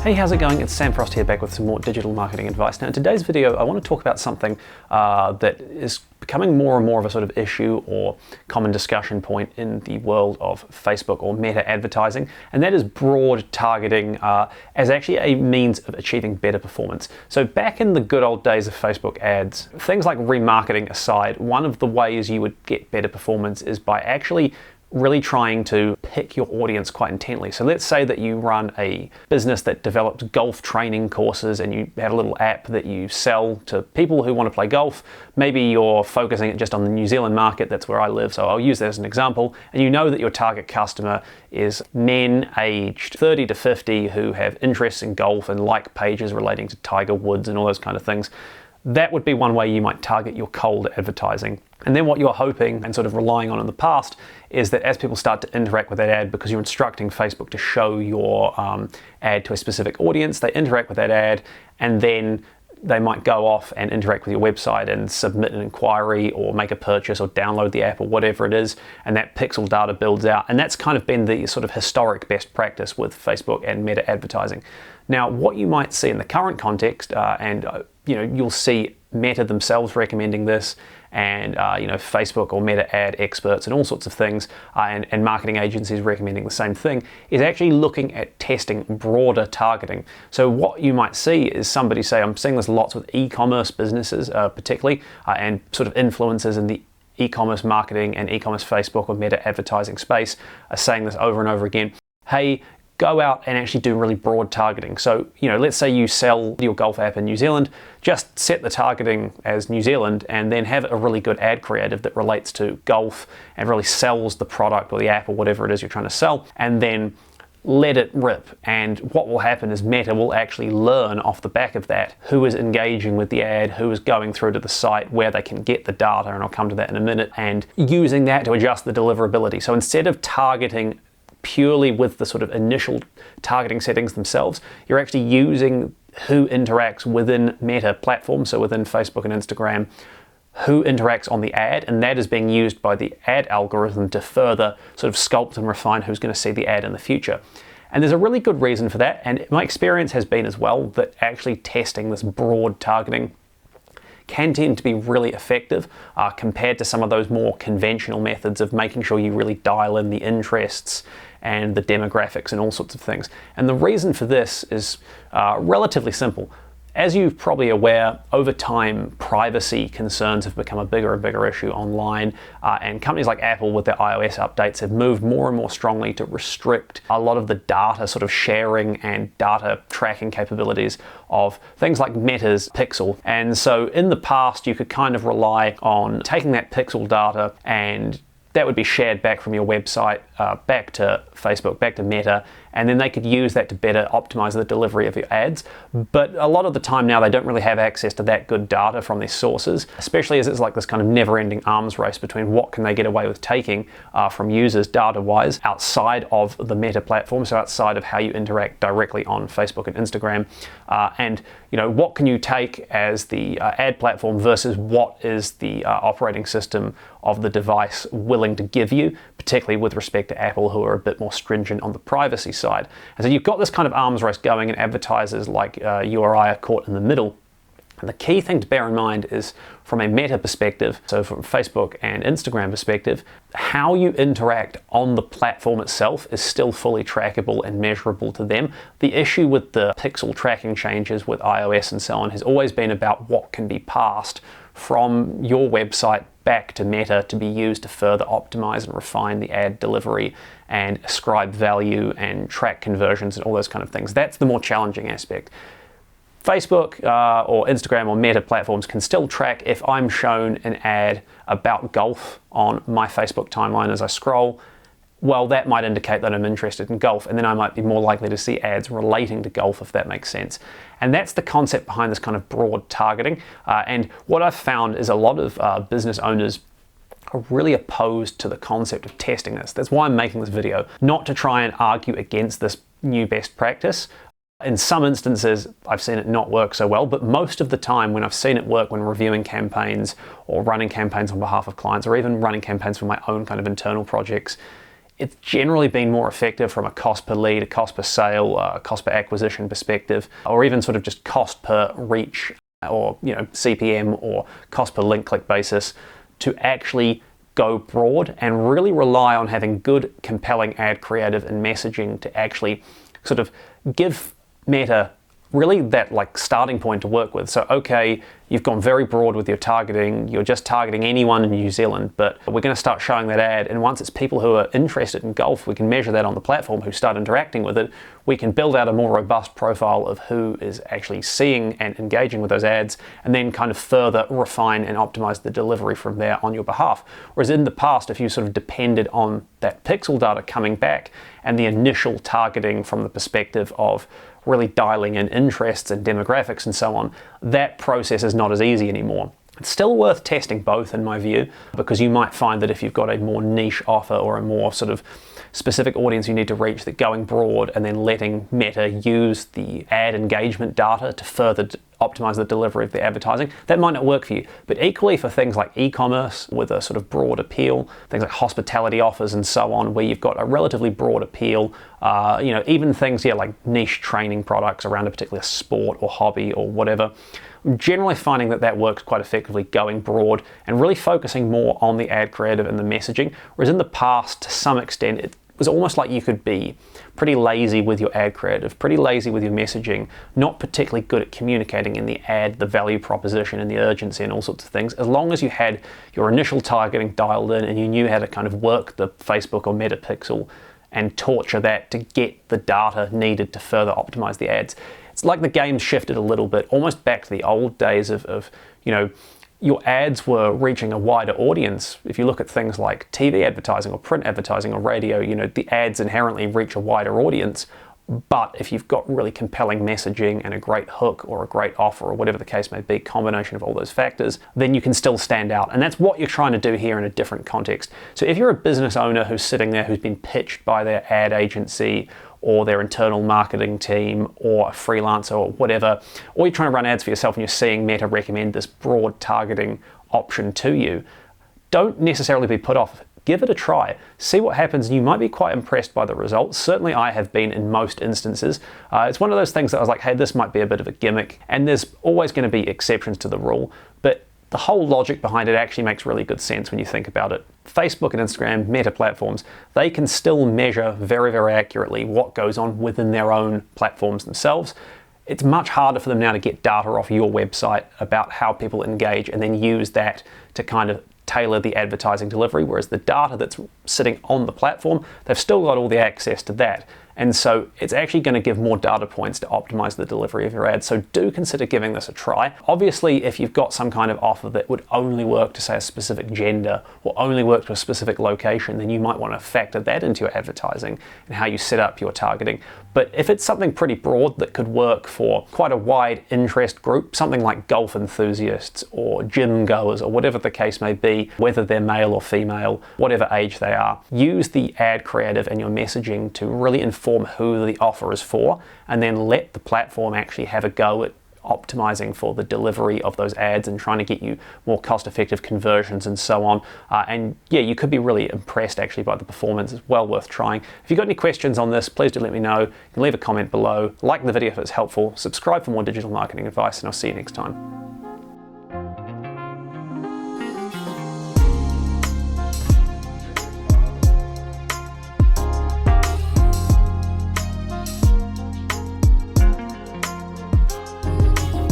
Hey, how's it going? It's Sam Frost here, back with some more digital marketing advice. Now, in today's video, I want to talk about something that is becoming more and more of a sort of issue or common discussion point in the world of Facebook or meta advertising, and that is broad targeting as actually a means of achieving better performance. So back in the good old days of Facebook ads, things like remarketing aside, one of the ways you would get better performance is by actually really trying to pick your audience quite intently. So let's say that you run a business that develops golf training courses and you have a little app that you sell to people who want to play golf. Maybe you're focusing it just on the New Zealand market, that's where I live, so I'll use that as an example. And you know that your target customer is men aged 30 to 50 who have interests in golf and like pages relating to Tiger Woods and all those kind of things. That would be one way you might target your cold advertising. And then what you're hoping and sort of relying on in the past is that as people start to interact with that ad, because you're instructing Facebook to show your ad to a specific audience, they interact with that ad and then they might go off and interact with your website and submit an inquiry or make a purchase or download the app or whatever it is, and that pixel data builds out. And that's kind of been the sort of historic best practice with Facebook and meta advertising. Now, what you might see in the current context, you'll see Meta themselves recommending this, and Facebook or Meta ad experts and all sorts of things, and marketing agencies recommending the same thing, is actually looking at testing broader targeting. So what you might see is somebody say, I'm seeing this lots with e-commerce businesses particularly, and sort of influencers in the e-commerce marketing and e-commerce Facebook or Meta advertising space are saying this over and over again. Hey, go out and actually do really broad targeting. So, let's say you sell your golf app in New Zealand, just set the targeting as New Zealand and then have a really good ad creative that relates to golf and really sells the product or the app or whatever it is you're trying to sell, and then let it rip. And what will happen is Meta will actually learn off the back of that who is engaging with the ad, who is going through to the site, where they can get the data, and I'll come to that in a minute, and using that to adjust the deliverability. So instead of targeting purely with the sort of initial targeting settings themselves, you're actually using who interacts within Meta platforms, so within Facebook and Instagram, who interacts on the ad, and that is being used by the ad algorithm to further sort of sculpt and refine who's going to see the ad in the future. And there's a really good reason for that, and my experience has been as well that actually testing this broad targeting can tend to be really effective compared to some of those more conventional methods of making sure you really dial in the interests and the demographics and all sorts of things. And the reason for this is relatively simple. As you're probably aware, over time, privacy concerns have become a bigger and bigger issue online, and companies like Apple with their iOS updates have moved more and more strongly to restrict a lot of the data sort of sharing and data tracking capabilities of things like Meta's Pixel. And so in the past, you could kind of rely on taking that Pixel data, and that would be shared back from your website, back to Facebook, back to Meta, and then they could use that to better optimize the delivery of your ads. But a lot of the time now, they don't really have access to that good data from their sources, especially as it's like this kind of never-ending arms race between what can they get away with taking from users data-wise outside of the Meta platform, so outside of how you interact directly on Facebook and Instagram, and what can you take as the ad platform versus what is the operating system of the device willing to give you, particularly with respect to Apple, who are a bit more stringent on the privacy side. And so you've got this kind of arms race going, and advertisers like you or I are caught in the middle. And the key thing to bear in mind is, from a Meta perspective, so from Facebook and Instagram perspective, how you interact on the platform itself is still fully trackable and measurable to them. The issue with the pixel tracking changes with iOS and so on has always been about what can be passed from your website back to Meta to be used to further optimize and refine the ad delivery and ascribe value and track conversions and all those kind of things. That's the more challenging aspect. Facebook or Instagram or Meta platforms can still track if I'm shown an ad about golf on my Facebook timeline as I scroll. Well, that might indicate that I'm interested in golf, and then I might be more likely to see ads relating to golf, if that makes sense. And that's the concept behind this kind of broad targeting. And what I've found is a lot of business owners are really opposed to the concept of testing this. That's why I'm making this video, not to try and argue against this new best practice. In some instances, I've seen it not work so well, but most of the time when I've seen it work when reviewing campaigns or running campaigns on behalf of clients or even running campaigns for my own kind of internal projects, it's generally been more effective from a cost per lead, a cost per sale, cost per acquisition perspective, or even sort of just cost per reach, or CPM or cost per link click basis, to actually go broad and really rely on having good, compelling ad creative and messaging to actually sort of give Meta really that like starting point to work with. So okay, you've gone very broad with your targeting, you're just targeting anyone in New Zealand, but we're going to start showing that ad, and once it's people who are interested in golf, we can measure that on the platform, who start interacting with it, we can build out a more robust profile of who is actually seeing and engaging with those ads, and then kind of further refine and optimize the delivery from there on your behalf. Whereas in the past, if you sort of depended on that pixel data coming back and the initial targeting from the perspective of really dialing in interests and demographics and so on, that process is not as easy anymore. It's still worth testing both in my view, because you might find that if you've got a more niche offer or a more sort of specific audience you need to reach, that going broad and then letting Meta use the ad engagement data to further optimize the delivery of the advertising, that might not work for you. But equally for things like e-commerce with a sort of broad appeal, things like hospitality offers and so on, where you've got a relatively broad appeal, even things like niche training products around a particular sport or hobby or whatever, I'm generally finding that that works quite effectively, going broad and really focusing more on the ad creative and the messaging. Whereas in the past, to some extent, it was almost like you could be pretty lazy with your ad creative, pretty lazy with your messaging, not particularly good at communicating in the ad, the value proposition and the urgency and all sorts of things. As long as you had your initial targeting dialed in and you knew how to kind of work the Facebook or Meta pixel and torture that to get the data needed to further optimize the ads. It's like the game's shifted a little bit, almost back to the old days of your ads were reaching a wider audience. If you look at things like TV advertising or print advertising or radio, the ads inherently reach a wider audience. But if you've got really compelling messaging and a great hook or a great offer or whatever the case may be, combination of all those factors, then you can still stand out. And that's what you're trying to do here in a different context. So if you're a business owner who's sitting there, who's been pitched by their ad agency or their internal marketing team or a freelancer or whatever, or you're trying to run ads for yourself and you're seeing Meta recommend this broad targeting option to you, don't necessarily be put off. Give it a try, see what happens, and you might be quite impressed by the results. Certainly I have been in most instances. It's one of those things that I was like, hey, this might be a bit of a gimmick, and there's always going to be exceptions to the rule, but the whole logic behind it actually makes really good sense when you think about it. Facebook and Instagram, Meta platforms, they can still measure very, very accurately what goes on within their own platforms themselves. It's much harder for them now to get data off your website about how people engage and then use that to kind of tailor the advertising delivery, whereas the data that's sitting on the platform, they've still got all the access to that. And so it's actually going to give more data points to optimize the delivery of your ads. So do consider giving this a try. Obviously, if you've got some kind of offer that would only work to say a specific gender or only work to a specific location, then you might want to factor that into your advertising and how you set up your targeting. But if it's something pretty broad that could work for quite a wide interest group, something like golf enthusiasts or gym goers or whatever the case may be, whether they're male or female, whatever age they are, use the ad creative and your messaging to really inform who the offer is for, and then let the platform actually have a go at optimizing for the delivery of those ads and trying to get you more cost-effective conversions and so on. And yeah, you could be really impressed actually by the performance. It's well worth trying. If you've got any questions on this, please do let me know. You can leave a comment below, like the video if it's helpful, subscribe for more digital marketing advice, and I'll see you next time.